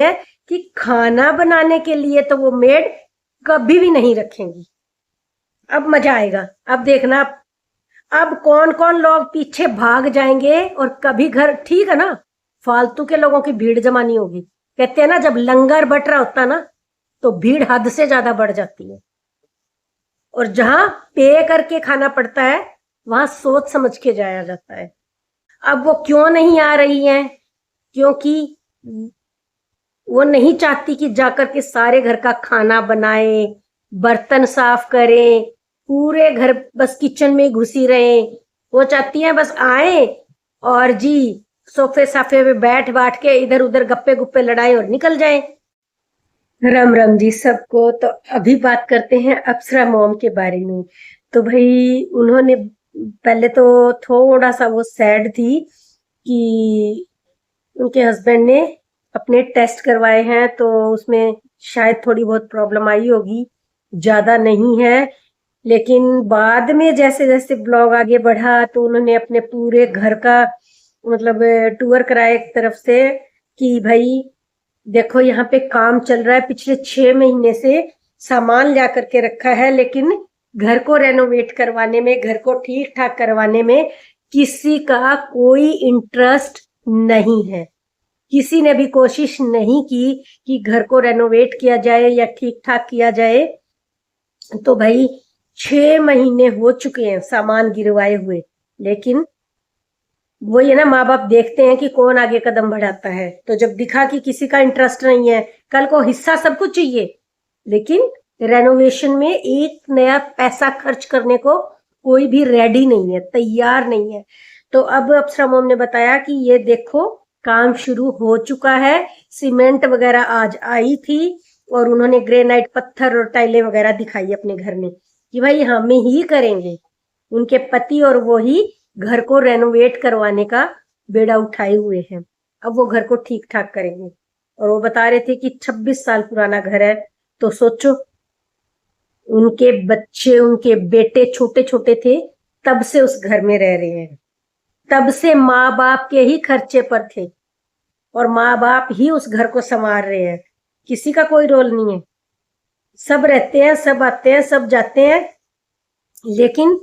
है कि खाना बनाने के लिए तो वो मेड कभी भी नहीं रखेंगी। अब मजा आएगा। अब देखना, अब कौन कौन लोग पीछे भाग जाएंगे और कभी घर, ठीक है ना, फालतू के लोगों की भीड़ जमा नहीं होगी। कहते हैं ना, जब लंगर बट रहा होता ना तो भीड़ हद से ज्यादा बढ़ जाती है। और जहां पे करके खाना पड़ता है वहां सोच समझ के जाया जाता है। अब वो क्यों नहीं आ रही हैं? क्योंकि वो नहीं चाहती कि जाकर के सारे घर का खाना बनाए, बर्तन साफ करें, पूरे घर बस किचन में घुसी रहे। वो चाहती है बस आए और जी सोफे साफे पे बैठ बैठ के इधर उधर गप्पे गुप्पे लड़ाए और निकल जाए। राम राम जी सबको। तो अभी बात करते हैं अप्सरा मॉम के बारे में। तो भाई उन्होंने पहले तो थोड़ा सा वो सैड थी कि उनके हस्बैंड ने अपने टेस्ट करवाए हैं तो उसमें शायद थोड़ी बहुत प्रॉब्लम आई होगी, ज्यादा नहीं है। लेकिन बाद में जैसे जैसे ब्लॉग आगे बढ़ा तो उन्होंने अपने पूरे घर का मतलब टूर कराया एक तरफ से कि भाई देखो यहाँ पे काम चल रहा है, पिछले 6 महीने से सामान ला करके रखा है, लेकिन घर को रेनोवेट करवाने में, घर को ठीक ठाक करवाने में किसी का कोई इंटरेस्ट नहीं है। किसी ने भी कोशिश नहीं की कि घर को रेनोवेट किया जाए या ठीक ठाक किया जाए। तो भाई 6 महीने हो चुके हैं सामान गिरवाए हुए, लेकिन वो ये ना, माँ बाप देखते हैं कि कौन आगे कदम बढ़ाता है। तो जब दिखा कि किसी का इंटरेस्ट नहीं है, कल को हिस्सा सबको चाहिए, लेकिन रेनोवेशन में एक नया पैसा खर्च करने को कोई भी रेडी नहीं है, तैयार नहीं है। तो अब अप्सरा मोम ने बताया कि ये देखो काम शुरू हो चुका है, सीमेंट वगैरह आज आई थी और उन्होंने ग्रेनाइट पत्थर और टाइलें वगैरह दिखाई अपने घर में कि भाई हम ही करेंगे। उनके पति और वो ही घर को रेनोवेट करवाने का बेड़ा उठाए हुए हैं। अब वो घर को ठीक ठाक करेंगे। और वो बता रहे थे कि 26 साल पुराना घर है। तो सोचो, उनके बच्चे, उनके बेटे छोटे छोटे थे तब से उस घर में रह रहे हैं, तब से माँ बाप के ही खर्चे पर थे और माँ बाप ही उस घर को संवार रहे हैं। किसी का कोई रोल नहीं है, सब रहते हैं, सब आते हैं, सब जाते हैं, लेकिन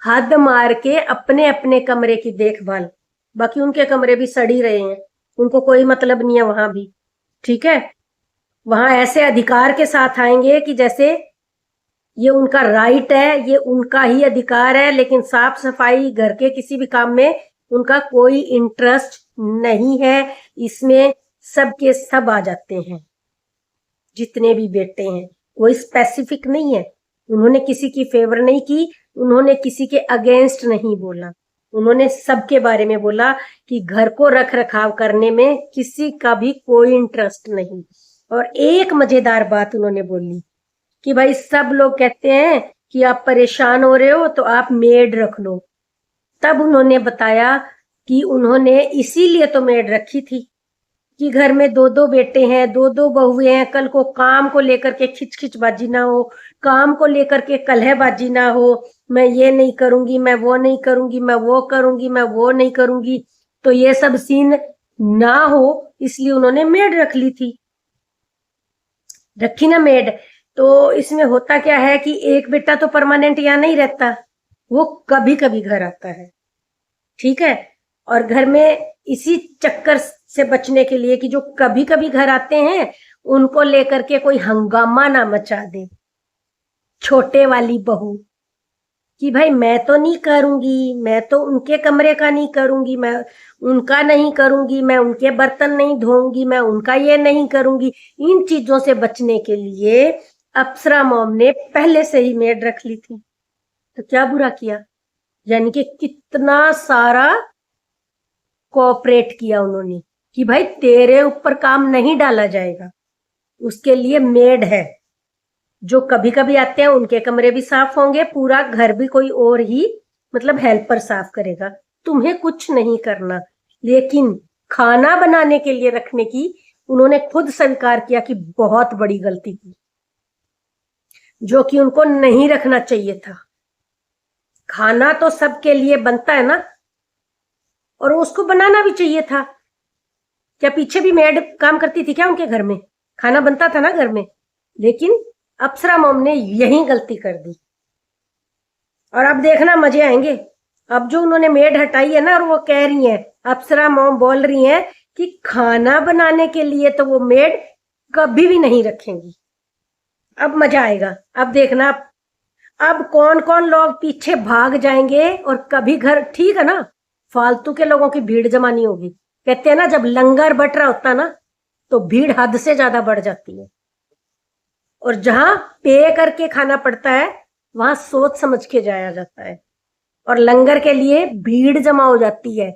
हद मार के अपने अपने कमरे की देखभाल। बाकी उनके कमरे भी सड़ ही रहे हैं, उनको कोई मतलब नहीं है वहां भी। ठीक है, वहां ऐसे अधिकार के साथ आएंगे कि जैसे ये उनका राइट है, ये उनका ही अधिकार है, लेकिन साफ सफाई घर के किसी भी काम में उनका कोई इंटरेस्ट नहीं है। इसमें सबके सब आ जाते हैं, जितने भी बेटे हैं, कोई स्पेसिफिक नहीं है। उन्होंने किसी की फेवर नहीं की, उन्होंने किसी के अगेंस्ट नहीं बोला, उन्होंने सबके बारे में बोला कि घर को रख रखाव करने में किसी का भी कोई इंटरेस्ट नहीं। और एक मजेदार बात उन्होंने बोली कि भाई सब लोग कहते हैं कि आप परेशान हो रहे हो तो आप मेड रख लो। तब उन्होंने बताया कि उन्होंने इसीलिए तो मेड रखी थी कि घर में दो दो बेटे हैं, दो दो बहुएं हैं, कल को काम को लेकर के खिचखिचबाजी ना हो, काम को लेकर के कलहबाजी ना हो, मैं ये नहीं करूंगी, मैं वो नहीं करूंगी, मैं वो करूंगी, मैं वो नहीं करूंगी, तो ये सब सीन ना हो, इसलिए उन्होंने मेड रख ली थी, रखी ना मेड। तो इसमें होता क्या है कि एक बेटा तो परमानेंट यहाँ नहीं रहता, वो कभी कभी घर आता है। ठीक है, और घर में इसी चक्कर से बचने के लिए कि जो कभी कभी घर आते हैं उनको लेकर के कोई हंगामा ना मचा दे छोटे वाली बहू, कि भाई मैं तो नहीं करूंगी, मैं तो उनके कमरे का नहीं करूंगी, मैं उनका नहीं करूंगी, मैं उनके बर्तन नहीं धोऊंगी, मैं उनका ये नहीं करूंगी। इन चीजों से बचने के लिए अप्सरा मॉम ने पहले से ही मेड रख ली थी। तो क्या बुरा किया, यानी कि कितना सारा कोऑपरेट किया उन्होंने कि भाई तेरे ऊपर काम नहीं डाला जाएगा, उसके लिए मेड है। जो कभी कभी आते हैं उनके कमरे भी साफ होंगे, पूरा घर भी कोई और ही मतलब हेल्पर साफ करेगा, तुम्हें कुछ नहीं करना। लेकिन खाना बनाने के लिए रखने की उन्होंने खुद स्वीकार किया कि बहुत बड़ी गलती की, जो कि उनको नहीं रखना चाहिए था। खाना तो सबके लिए बनता है ना, और उसको बनाना भी चाहिए था। क्या पीछे भी मेड काम करती थी क्या उनके घर में? खाना बनता था ना घर में। लेकिन अप्सरा मॉम ने यही गलती कर दी। और अब देखना मजे आएंगे। अब जो उन्होंने मेड हटाई है ना, और वो कह रही है, अप्सरा मॉम बोल रही है कि खाना बनाने के लिए तो वो मेड कभी भी नहीं रखेंगी। अब मजा आएगा। अब देखना, अब कौन कौन लोग पीछे भाग जाएंगे और कभी घर, ठीक है ना, फालतू के लोगों की भीड़ जमा नहीं होगी। कहते हैं ना, जब लंगर बट रहा होता ना, तो भीड़ हद से ज्यादा बढ़ जाती है। और जहां पे करके खाना पड़ता है, वहां सोच समझ के जाया जाता है। और लंगर के लिए भीड़ जमा हो जाती है।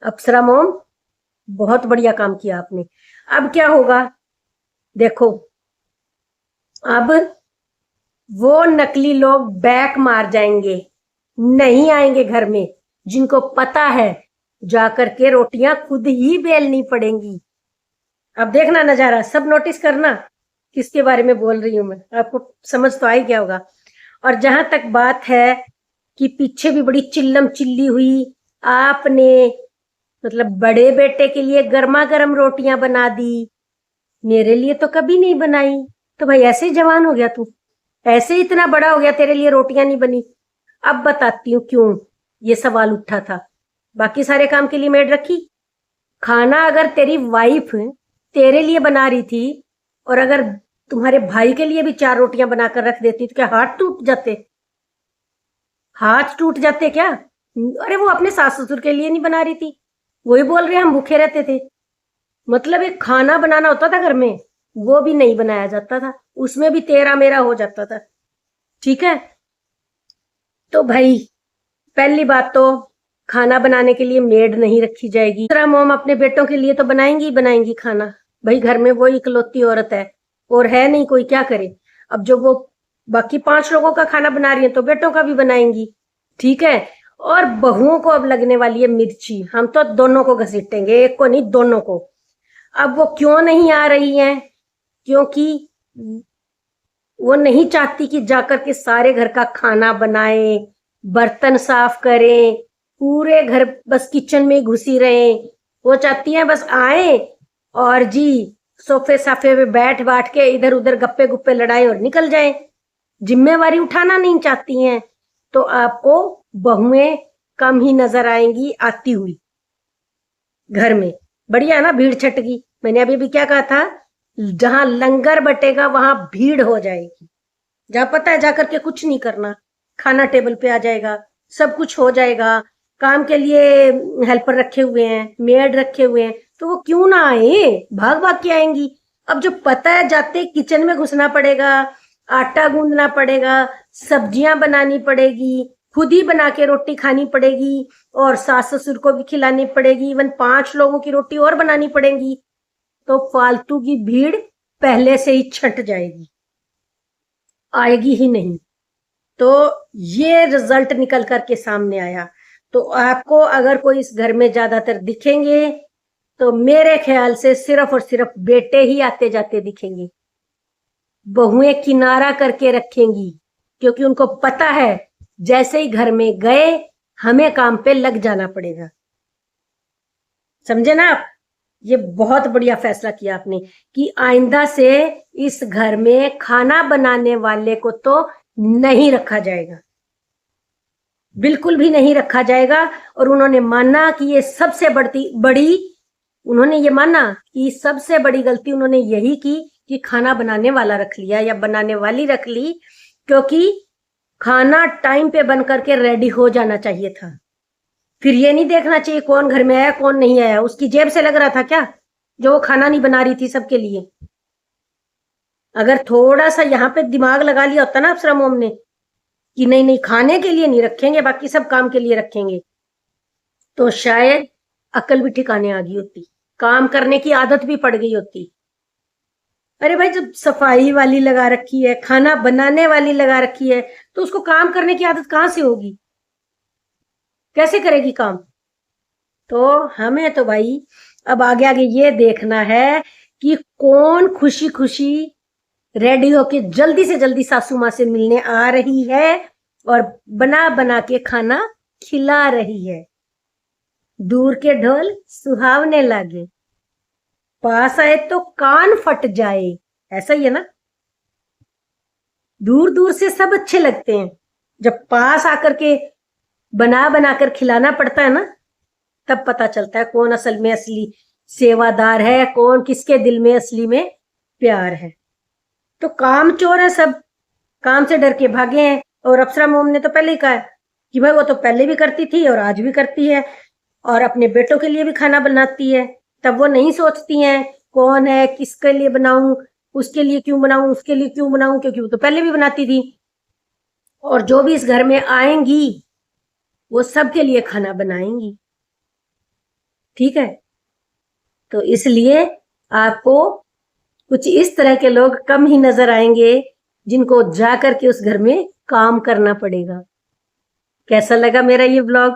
अप्सरा मोम, बहुत बढ़िया काम किया आपने। अब क्या होगा देखो, अब वो नकली लोग बैक मार जाएंगे, नहीं आएंगे घर में। जिनको पता है जाकर के रोटियां खुद ही बेलनी पड़ेंगी। अब देखना नजारा, सब नोटिस करना किसके बारे में बोल रही हूं मैं, आपको समझ तो आई क्या होगा। और जहां तक बात है कि पीछे भी बड़ी चिल्लम चिल्ली हुई, आपने मतलब बड़े बेटे के लिए गर्मा गर्म रोटियां बना दी, मेरे लिए तो कभी नहीं बनाई। तो भाई ऐसे ही जवान हो गया तू, ऐसे ही इतना बड़ा हो गया, तेरे लिए रोटियां नहीं बनी। अब बताती हूँ क्यों ये सवाल उठा था। बाकी सारे काम के लिए मेड रखी, खाना अगर तेरी वाइफ तेरे लिए बना रही थी और अगर तुम्हारे भाई के लिए भी 4 रोटियां बनाकर रख देती तो क्या हाथ टूट जाते? हाथ टूट जाते क्या? अरे वो अपने सास ससुर के लिए नहीं बना रही थी, वही बोल रहे हम भूखे रहते थे। मतलब एक खाना बनाना होता था घर में, वो भी नहीं बनाया जाता था, उसमें भी तेरा मेरा हो जाता था। ठीक है, तो भाई पहली बात तो खाना बनाने के लिए मेड नहीं रखी जाएगी। दूसरा, मोम अपने बेटों के लिए तो बनाएंगी ही बनाएंगी खाना। भाई घर में वो इकलौती औरत है और है नहीं कोई, क्या करे। अब जो वो बाकी 5 लोगों का खाना बना रही है तो बेटों का भी बनाएंगी। ठीक है, और बहुओं को अब लगने वाली है मिर्ची, हम तो दोनों को घसीटेंगे, एक को नहीं दोनों को। अब वो क्यों नहीं आ रही हैं? क्योंकि वो नहीं चाहती कि जाकर के सारे घर का खाना बनाए, बर्तन साफ करें, पूरे घर बस किचन में घुसी रहे। वो चाहती हैं बस आए और जी सोफे साफे पे बैठ बैठ के इधर उधर गप्पे गुप्पे लड़ाएं और निकल जाएं। जिम्मेवारी उठाना नहीं चाहती हैं। तो आपको बहुएं कम ही नजर आएंगी आती हुई घर में। बढ़िया है ना, भीड़ छटगी। मैंने अभी भी क्या कहा था, जहां लंगर बटेगा वहां भीड़ हो जाएगी। जहां पता है जाकर के कुछ नहीं करना, खाना टेबल पे आ जाएगा, सब कुछ हो जाएगा, काम के लिए हेल्पर रखे हुए हैं, मेड रखे हुए हैं, तो वो क्यों ना आए, भाग भाग के आएंगी। अब जो पता है जाते किचन में घुसना पड़ेगा, आटा गूंदना पड़ेगा, सब्जियां बनानी पड़ेगी, खुद ही बना के रोटी खानी पड़ेगी और सास ससुर को भी खिलानी पड़ेगी, इवन 5 लोगों की रोटी और बनानी पड़ेगी, तो फालतू की भीड़ पहले से ही छट जाएगी, आएगी ही नहीं। तो ये रिजल्ट निकल करके सामने आया। तो आपको अगर कोई इस घर में ज्यादातर दिखेंगे तो मेरे ख्याल से सिर्फ और सिर्फ बेटे ही आते जाते दिखेंगे। बहुएं किनारा करके रखेंगी क्योंकि उनको पता है जैसे ही घर में गए हमें काम पे लग जाना पड़ेगा। समझे ना आप? ये बहुत बढ़िया फैसला किया आपने कि आइंदा से इस घर में खाना बनाने वाले को तो नहीं रखा जाएगा, बिल्कुल भी नहीं रखा जाएगा। और उन्होंने माना कि ये सबसे उन्होंने ये माना कि सबसे बड़ी गलती उन्होंने यही की कि खाना बनाने वाला रख लिया या बनाने वाली रख ली, क्योंकि खाना टाइम पे बन करके रेडी हो जाना चाहिए था। फिर ये नहीं देखना चाहिए कौन घर में आया कौन नहीं आया। उसकी जेब से लग रहा था क्या जो वो खाना नहीं बना रही थी सबके लिए? अगर थोड़ा सा यहाँ पे दिमाग लगा लिया होता ना अप्सरा मोम ने कि नहीं नहीं खाने के लिए नहीं रखेंगे, बाकी सब काम के लिए रखेंगे, तो शायद अकल भी ठिकाने आ गई होती, काम करने की आदत भी पड़ गई होती। अरे भाई, जब सफाई वाली लगा रखी है, खाना बनाने वाली लगा रखी है, तो उसको काम करने की आदत कहां से होगी? कैसे करेगी काम? तो हमें तो भाई अब आगे आगे ये देखना है कि कौन खुशी खुशी रेडी होके जल्दी से जल्दी सासू माँ से मिलने आ रही है और बना बना के खाना खिला रही है। दूर के ढोल सुहावने लागे। पास आए तो कान फट जाए, ऐसा ही है ना। दूर दूर से सब अच्छे लगते हैं, जब पास आकर के बना बना कर खिलाना पड़ता है ना, तब पता चलता है कौन असल में असली सेवादार है, कौन किसके दिल में असली में प्यार है। तो काम चोर है सब, काम से डर के भागे हैं। और अप्सरा मोम ने तो पहले ही कहा है कि भाई वो तो पहले भी करती थी और आज भी करती है, और अपने बेटों के लिए भी खाना बनाती है। तब वो नहीं सोचती हैं कौन है, किसके लिए बनाऊं, उसके लिए क्यों बनाऊं, उसके लिए क्यों बनाऊं, क्योंकि वो तो पहले भी बनाती थी। और जो भी इस घर में आएंगी वो सबके लिए खाना बनाएंगी, ठीक है। तो इसलिए आपको कुछ इस तरह के लोग कम ही नजर आएंगे जिनको जाकर के उस घर में काम करना पड़ेगा। कैसा लगा मेरा ये व्लॉग?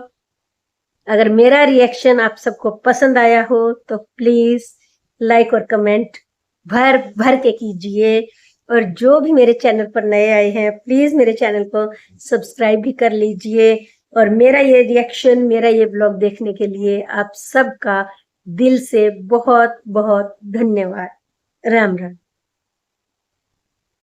अगर मेरा रिएक्शन आप सबको पसंद आया हो तो प्लीज लाइक और कमेंट भर भर के कीजिए। और जो भी मेरे चैनल पर नए आए हैं प्लीज मेरे चैनल को सब्सक्राइब भी कर लीजिए। और मेरा ये रिएक्शन, मेरा ये व्लॉग देखने के लिए आप सबका दिल से बहुत बहुत धन्यवाद। राम राम।